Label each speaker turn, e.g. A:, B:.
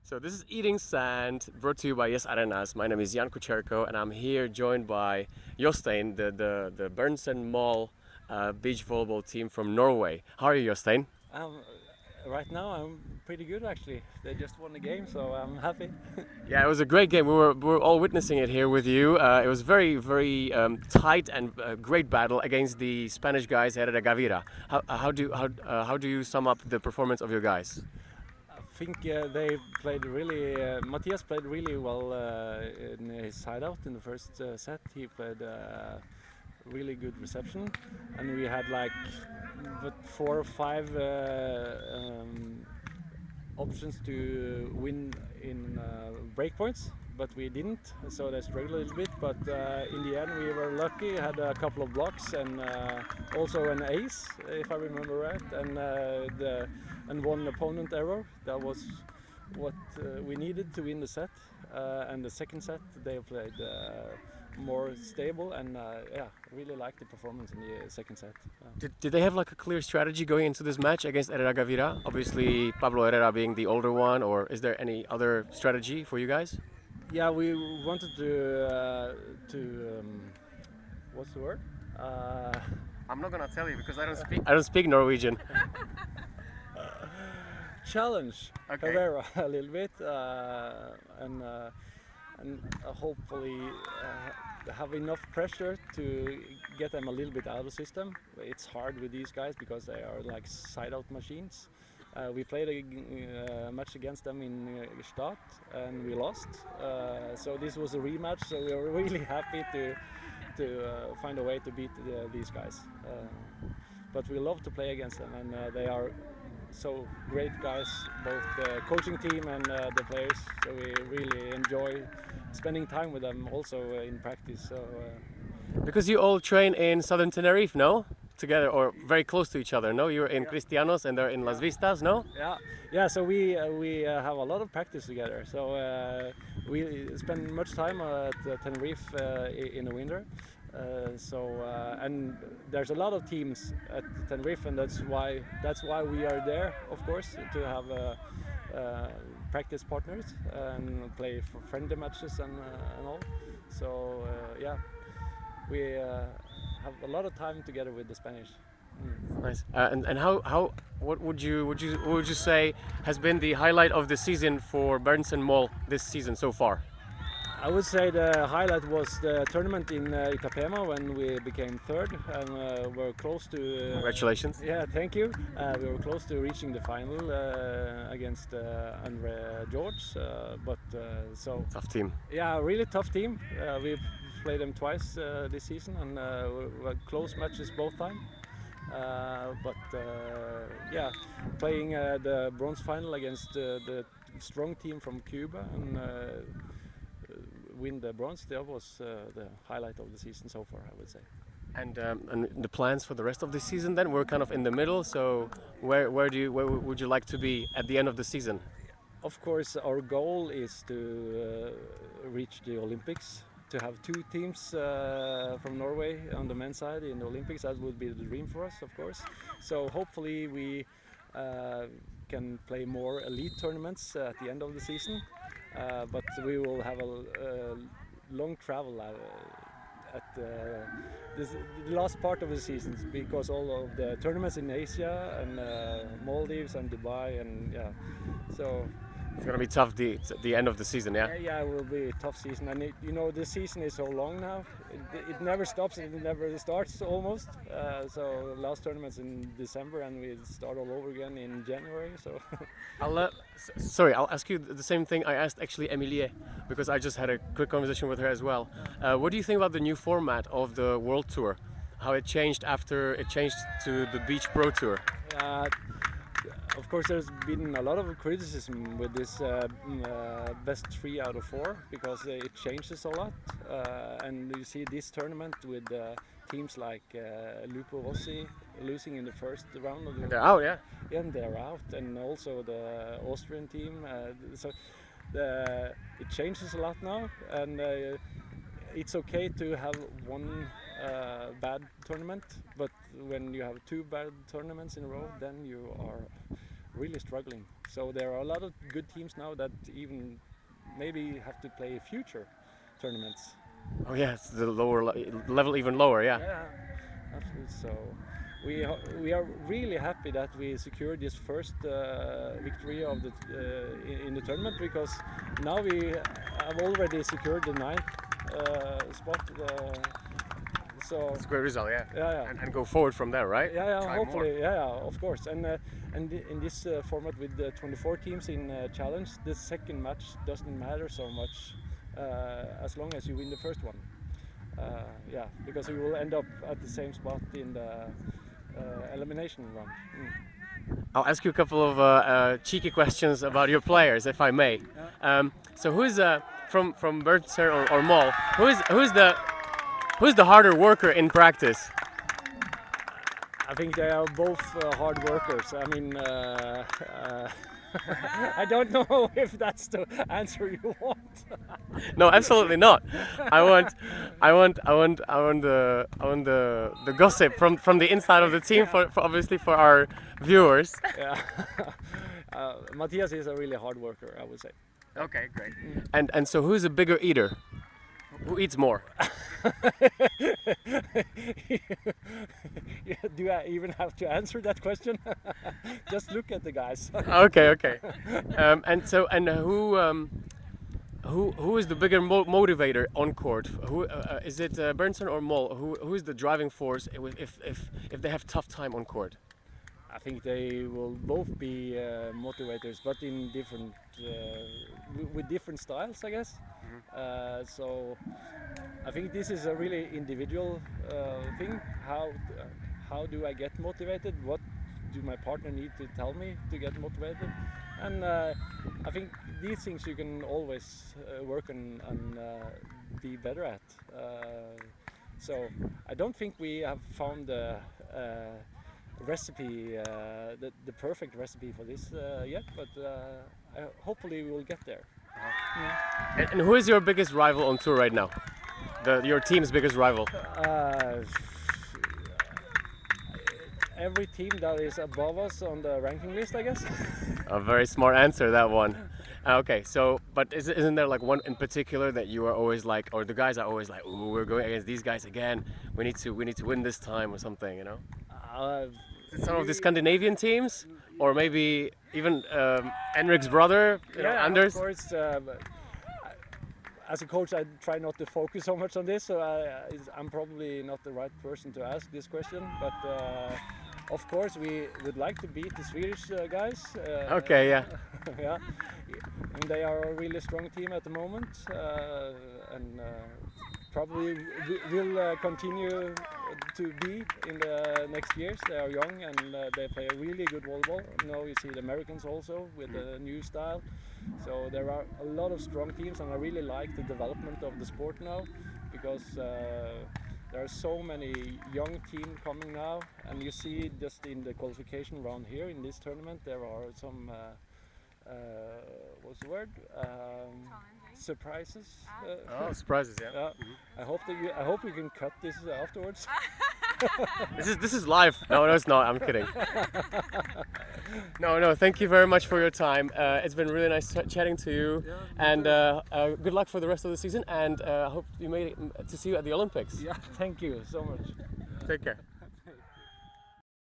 A: So this is Eating Sand, brought to you by yesarenas. My name is Jan Kucherko, and I'm here joined by Jostein, the Berntsen Mall beach volleyball team from Norway. How are you, Jostein?
B: Right now I'm pretty good actually. They just won the game, so I'm happy.
A: Yeah, it was a great game. We were all witnessing it here with you. It was very tight and great battle against the Spanish guys at Gavira. How do you sum up the performance of your guys?
B: I think they played really. Matthias played really well in his side out in the first set. He played really good reception, and we had like 4 or 5 options to win in break points, but we didn't, so they struggled a little bit. But in the end, we were lucky. Had a couple of blocks and also an ace, if I remember right, and one opponent error. That was what we needed to win the set. And the second set, they played more stable, and really liked the performance in the second set.
A: Did they have like a clear strategy going into this match against Herrera Gavira? Obviously, Pablo Herrera being the older one, or is there any other strategy for you guys?
B: Yeah, we wanted to what's the word?
A: I'm not gonna tell you because I don't speak Norwegian.
B: Challenge
A: Okay.
B: Herrera a little bit, and hopefully have enough pressure to get them a little bit out of the system. It's hard with these guys because they are like side-out machines. We played a match against them in Stad and we lost. So this was a rematch. So we were really happy to find a way to beat these guys. But we love to play against them, and they are so great guys, both the coaching team and the players. So we really enjoy spending time with them also in practice. So
A: Because you all train in southern Tenerife, no? Together or very close to each other, no? You're in Cristianos and they're in Las Vistas, no?
B: yeah. So we have a lot of practice together. So we spend much time at Tenerife in the winter. And there's a lot of teams at Tenerife, and that's why we are there, of course, to have practice partners and play for friendly matches and all. So we have a lot of time together with the Spanish.
A: Nice. And what would you say has been the highlight of the season for Berntsen Mall this season so far?
B: I would say the highlight was the tournament in Itapema when we became third and were close to.
A: Congratulations.
B: Yeah, thank you. We were close to reaching the final against Andre George, but so.
A: Tough team.
B: Yeah, really tough team. We've played them twice this season, and we had close matches both times. Playing the bronze final against the strong team from Cuba and win the bronze, that was the highlight of the season so far, I would say.
A: And the plans for the rest of the season then? We're kind of in the middle, so where would you like to be at the end of the season?
B: Of course, our goal is to reach the Olympics, to have 2 teams from Norway on the men's side in the Olympics. That would be the dream for us, of course. So hopefully we can play more elite tournaments at the end of the season. But we will have a long travel at the last part of the season, because all of the tournaments in Asia and Maldives and Dubai, and so
A: It's gonna be tough the end of the season, yeah.
B: Yeah, it will be a tough season, and the season is so long now. It never stops and it never starts almost. So last tournament's in December, and we start all over again in January. So
A: I'll ask you the same thing I asked actually Emilie, because I just had a quick conversation with her as well. What do you think about the new format of the World Tour? How it changed after it changed to the Beach Pro Tour?
B: Of course, there's been a lot of criticism with this best 3 out of 4, because it changes a lot. And you see this tournament with teams like Lupo Rossi losing in the first round of the.
A: They're out, yeah.
B: And they're out, and also the Austrian team. It changes a lot now, and it's okay to have one bad tournament, but when you have 2 bad tournaments in a row, then you are really struggling. So there are a lot of good teams now that even maybe have to play future tournaments.
A: Oh yes, the lower level even lower. Yeah.
B: Yeah, absolutely. So we are really happy that we secured this first victory of the in the tournament, because now we have already secured the ninth spot. So
A: It's a great result. Yeah.
B: yeah.
A: And go forward from there, right?
B: Yeah,
A: Try
B: hopefully,
A: more.
B: yeah, of course. And in this format with the 24 teams in challenge, the second match doesn't matter so much as long as you win the first one. Yeah, because you will end up at the same spot in the elimination round.
A: I'll ask you a couple of cheeky questions about your players, if I may. So who's from Berntsen or Mol? Who's the harder worker in practice?
B: I think they are both hard workers. I mean, I don't know if that's the answer you want.
A: No, absolutely not. I want the gossip from the inside of the team for obviously for our viewers.
B: Yeah. Matthias is a really hard worker, I would say.
A: Okay, great. And so who's a bigger eater? Who eats more?
B: Yeah, do I even have to answer that question? Just look at the guys.
A: Okay. And who is the bigger motivator on court? Who is it? Berntsen or Mol? Who is the driving force if they have tough time on court?
B: I think they will both be motivators, but in different with different styles, I guess. So I think this is a really individual thing. How do I get motivated? What do my partner need to tell me to get motivated? And I think these things you can always work on and be better at. So I don't think we have found the recipe, the perfect recipe for this yet, but hopefully we will get there.
A: And who is your biggest rival on tour right now? Your team's biggest rival?
B: Every team that is above us on the ranking list, I guess.
A: A very smart answer, that one. Okay, so but isn't there like one in particular that you are always like, or the guys are always like, ooh, we're going against these guys again. We need to win this time or something, you know? Some of the Scandinavian teams, or maybe even Henrik's brother, Anders.
B: Of course. As a coach, I try not to focus so much on this, so I'm probably not the right person to ask this question. But of course, we would like to beat the Swedish guys.
A: Okay, yeah.
B: Yeah, and they are a really strong team at the moment, and probably will continue to be in the next years. They are young and they play a really good volleyball. Now you see the Americans also with the new style. So there are a lot of strong teams, and I really like the development of the sport now, because there are so many young teams coming now, and you see just in the qualification round here in this tournament there are some what's the word? Surprises.
A: Surprises, yeah.
B: I hope we can cut this afterwards.
A: This is live. No, it's not. I'm kidding. No. Thank you very much for your time. It's been really nice chatting to you, and good luck for the rest of the season. And I hope you made it to see you at the Olympics.
B: Yeah, thank you so much.
A: Take care.